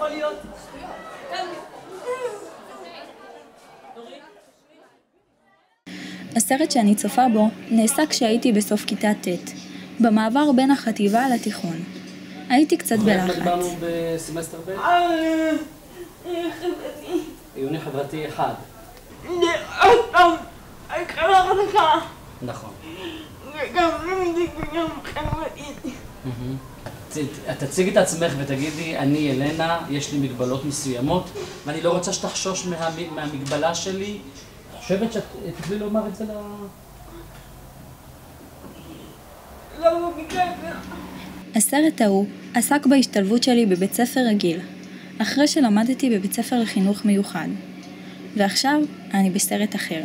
יכול להיות? הסרט שאני צופה בו נעשה כשהייתי בסוף כיתה ט', במעבר בין החטיבה לתיכון. הייתי קצת בלחץ. דיברנו בסמסטר ב'? עיוני חברתי 1. עוד פעם, הקרבה חדשה. נכון. וגם לימודי וגם חברתית. תציגי את עצמך ותגידי, אני אלנה, יש לי מגבלות מסוימות, ואני לא רוצה שתחשוש מהמגבלה שלי. חושבת שאת תוכלי לומר את זה לא במקרה. הסרט ההוא עסק בהשתלבות שלי בבית ספר רגיל, אחרי שלמדתי בבית ספר לחינוך מיוחד. ועכשיו אני בסרט אחר.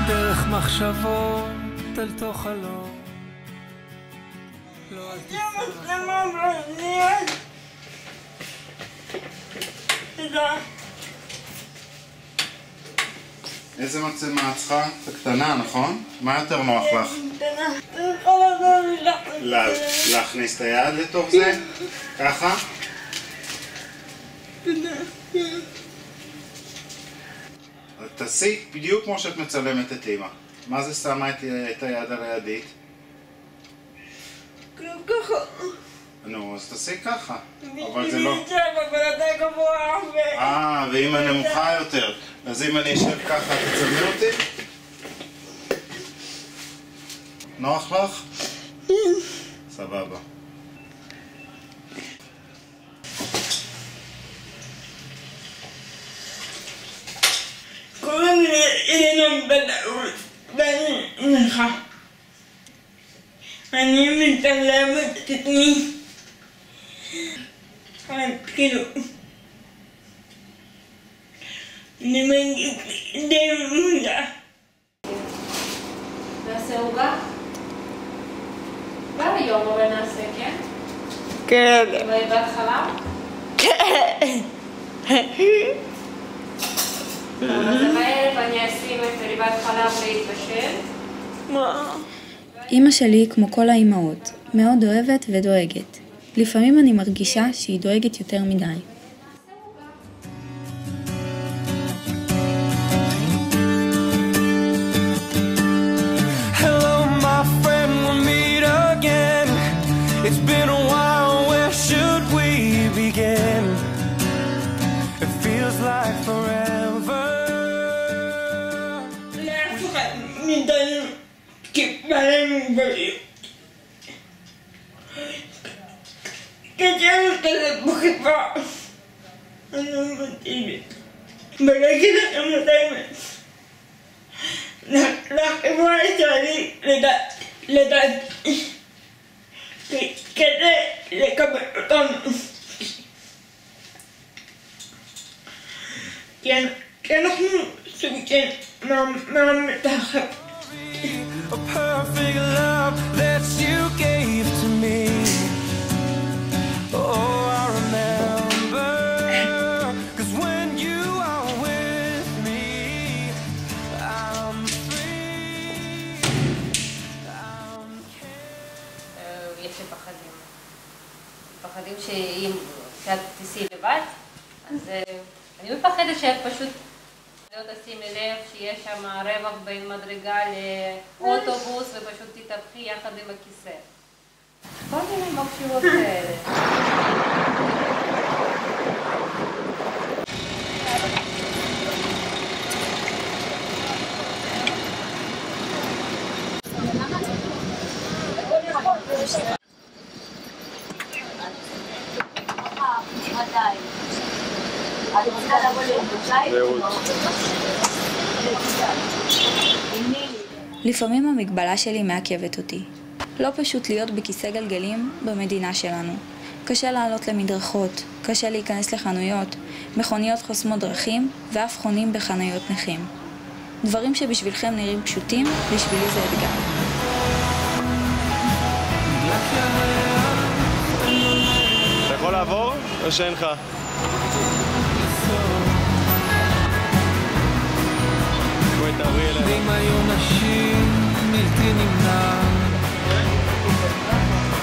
דרך מחשבות אל תוך חלום. לא אל תפרח. תודה. איזה מצלמה את צריכה? זה קטנה, נכון? מה יותר נוח לך? להכניס את היד לתוך זה? ככה? תעשי בדיוק כמו שאת מצלמת את אמא. מה זה שמה את היד על הידית? ככה. נו, אז תעשי ככה. אבל זה לא... אבל אתה גבוה. ואמא נמוכה יותר. אז אם אני אשב ככה, תצלמי אותי? נוח לך? סבבה. קוראים לי אלנה בדאות, ואני נכה. אני מתעלמת את עצמי. כאילו, אני מגיע די מודע. נעשה עוגה? כבר היום אבל נעשה, כן? כן. ובת חלב? כן. אז בערב אני אשים את ריבת חלב להתבשל. מה? אמא שלי, כמו כל האימהות, מאוד אוהבת ודואגת. לפעמים אני מרגישה שהיא דואגת יותר מדי. Hello my friend, we'll meet again. It's been a while, where should we begin? It feels like forever. לאף אחד מאיתנו קיבלה מוגבליות. קשה כזה בחברה. אני לא מתאימת. ולהגיד לכם את האמת. לחברה הישראלית לדעת כדי לקבל אותנו. כי אנחנו סוג של מהמתחת. A perfect love that you gave to me. Oh, I remember, 'cause when you are with me, I'm free. יש לי פחדים שאם שאת תיסעי לבד, אז אני מפחדת שאת פשוט לא תשימי לב שיש שם רווח בין מדרגה לאוטובוס ופשוט תתהפכי יחד עם הכיסא. כל מיני מחשבות כאלה. לפעמים המגבלה שלי מעכבת אותי. לא פשוט להיות בכיסא גלגלים במדינה שלנו. קשה לעלות למדרכות, קשה להיכנס לחנויות, מכוניות חוסמות דרכים ואף חונים בחניות נכים. דברים שבשבילכם נראים פשוטים, בשבילי זה אתגר. אתה יכול לעבור או שאין לך? בואי תעברי אליי. קשים בלתי נמנע,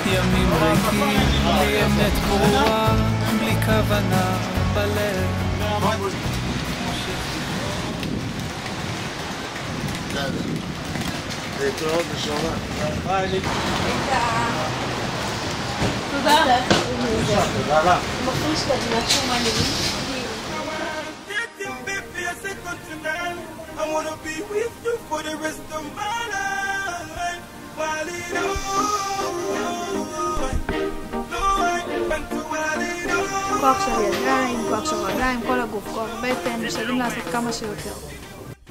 ימים ריקים בלי אמת ברורה, בלי כוונה בלב. להתראות בשורה. ביי. תודה. תודה רבה. מחוש תדמת שומעים. I wanna be with you for the rest of my life. While it כוח של ידיים, כוח של רגליים, כל הגוף, כוח בטן, משתדלים לעשות כמה שיותר.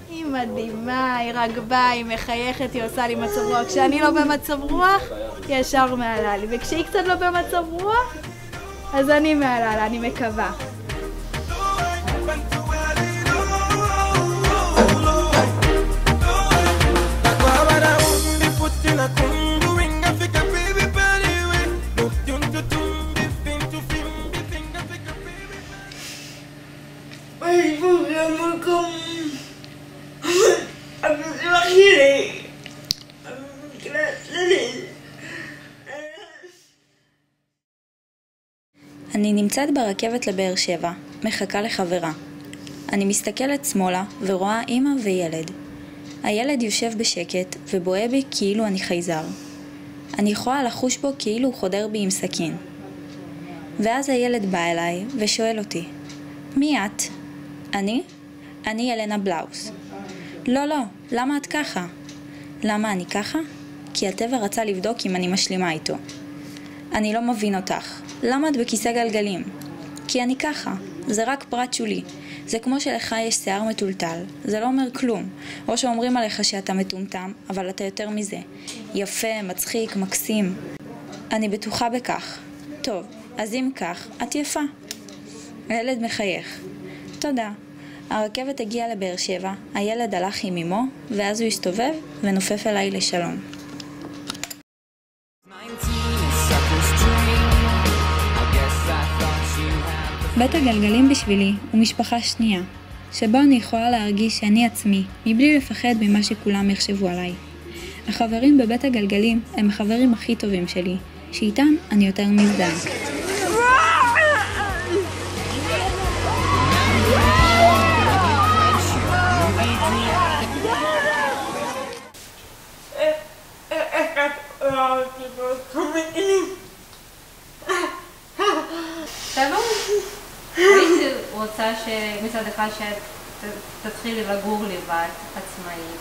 היא מדהימה, היא רגבה, היא מחייכת, היא עושה לי מצב רוח. כשאני לא במצב רוח, היא ישר מעלה לי. וכשהיא קצת לא במצב רוח, אז אני מעלה לה, אני מקווה. אני נמצאת ברכבת לבאר שבע, מחכה לחברה. אני מסתכלת שמאלה ורואה אמא וילד. הילד יושב בשקט ובואה בי כאילו אני חייזר. אני יכולה לחוש בו כאילו הוא חודר בי עם סכין. ואז הילד בא אליי ושואל אותי, מי את? אני ילנה בלאוס. לא, למה את ככה? למה אני ככה? כי הטבע רצה לבדוק אם אני משלימה איתו. אני לא מבין אותך. למה את בכיסא גלגלים? כי אני ככה. זה רק פרט שולי. זה כמו שלך יש שיער מטולטל. זה לא אומר כלום. או שאומרים עליך שאתה מטומטם, אבל אתה יותר מזה. יפה, מצחיק, מקסים. אני בטוחה בכך. טוב, אז אם כך, את יפה. הילד מחייך. תודה. הרכבת הגיעה לבאר שבע, הילד הלך עם אמו, ואז הוא הסתובב ונופף אליי לשלום. בית הגלגלים בשבילי הוא משפחה שנייה, שבו אני יכולה להרגיש שאני עצמי, מבלי לפחד ממה שכולם יחשבו עליי. החברים בבית הגלגלים הם החברים הכי טובים שלי, שאיתם אני יותר מזדהה. שלום. הייתי רוצה שמצד אחד שתתחילי לגור לבד, עצמאית,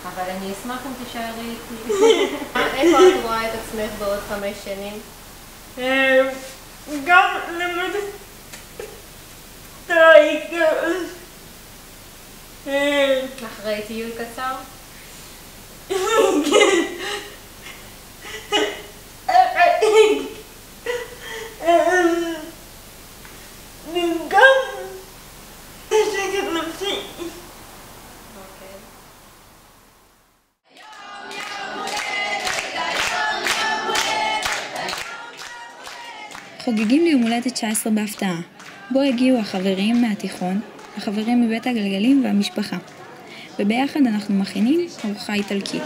אבל אני אשמח אם תישארי איתי. איפה את רואה את עצמך בעוד 5 שנים? גם למדת תראי. אחרי טיול קצר? גם שקט נפשי. חוגגים לי יום הולדת 19 בהפתעה, בו הגיעו החברים מהתיכון, החברים מבית הגלגלים והמשפחה. וביחד אנחנו מכינים ארוחה איטלקית.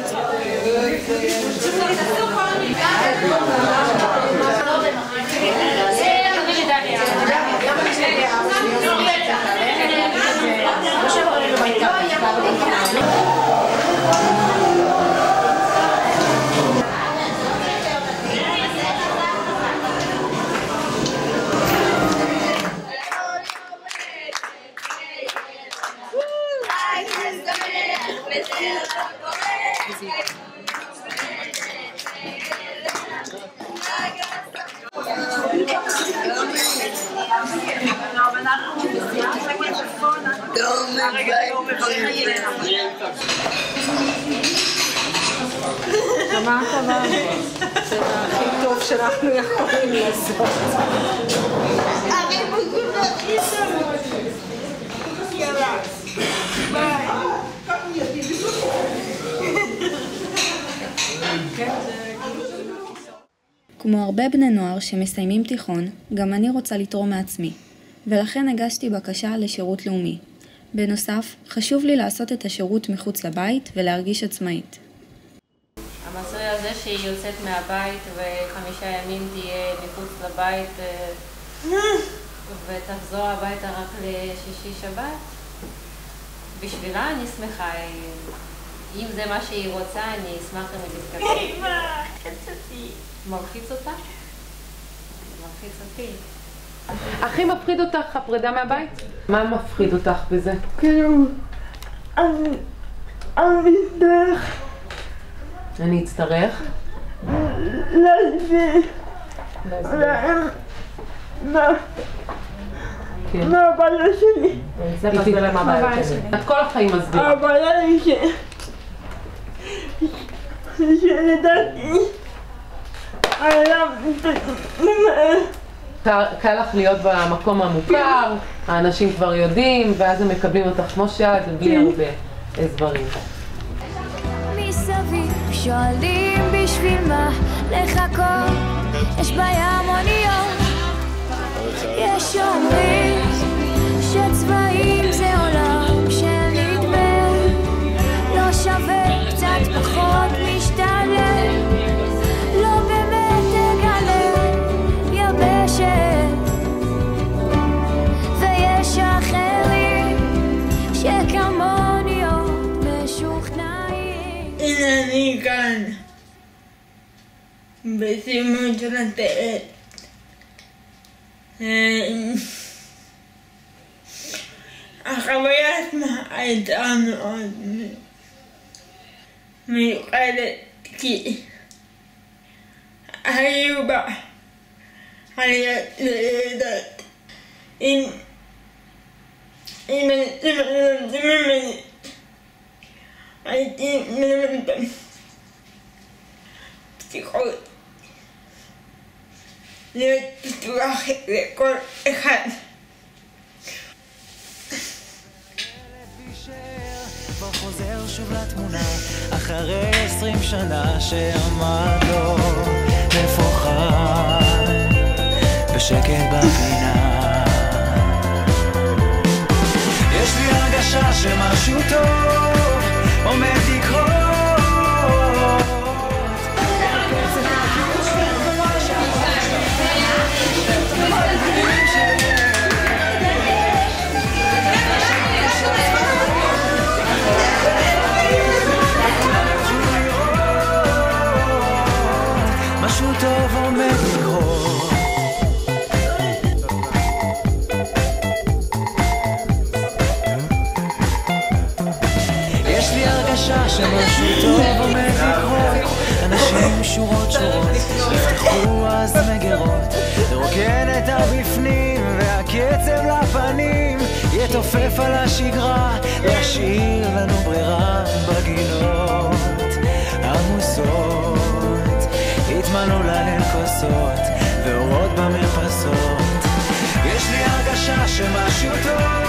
שמעת אבל? זה הכי טוב שאנחנו יכולים לעשות. כמו הרבה בני נוער שמסיימים תיכון, גם אני רוצה לתרום מעצמי, ולכן הגשתי בקשה לשירות לאומי. בנוסף, חשוב לי לעשות את השירות מחוץ לבית ולהרגיש עצמאית. המסורת הזה שהיא יוצאת מהבית ו5 ימים תהיה מחוץ לבית ותחזור הביתה רק לשישי שבת, בשבילה אני שמחה. אם זה מה שהיא רוצה, אני אשמח אם היא תתקבל. מלחיץ אותה? מלחיץ אותי. הכי מפחיד אותך הפרידה מהבית? מה מפחיד אותך בזה? כאילו, אני אצטרך? להסביר להם מה הבעיה שלי. צריך להסביר להם מה הבעיה שלי. את כל החיים מסבירה. הבעיה היא שלדעתי עליו קל לך להיות במקום המוכר, האנשים כבר יודעים, ואז הם מקבלים אותך כמו שאת, בלי הרבה הסברים. מסביב שואלים בשביל מה לחכות, יש בים אוניות, יש אומרים שצבעים זה עולם שנדמה, לא שווה קצת פחות משתלם, לא באמת תגלה יבשת, ויש אחרים שכמוני עוד משוכנעים. הנה אני כאן בסימון של הטלט. החוויה עצמה הייתה מאוד מיוחדת, כי היו בה עליות לידות. אם מלמדים ממני, הייתי מלמד פתיחות, להיות פתוח לכל אחד. כבר חוזר שוב לתמונה אחרי 20 שנה שעמד לו מפוחד בשקט בפינה. יש לי הרגשה שמשהו טוב עומד לקרות. משהו טוב עומד לקרות. יש לי הרגשה שמשהו טוב עומד לקרות. אנשים שורות שורות יפתחו אז מגרות, לרוקן את הבפנים והקצב לפנים יתופף על השגרה, להשאיר לנו ברירה בגינות עמוסות, התמלאו להן כוסות ואורות במרפסות. יש לי הרגשה שמשהו טוב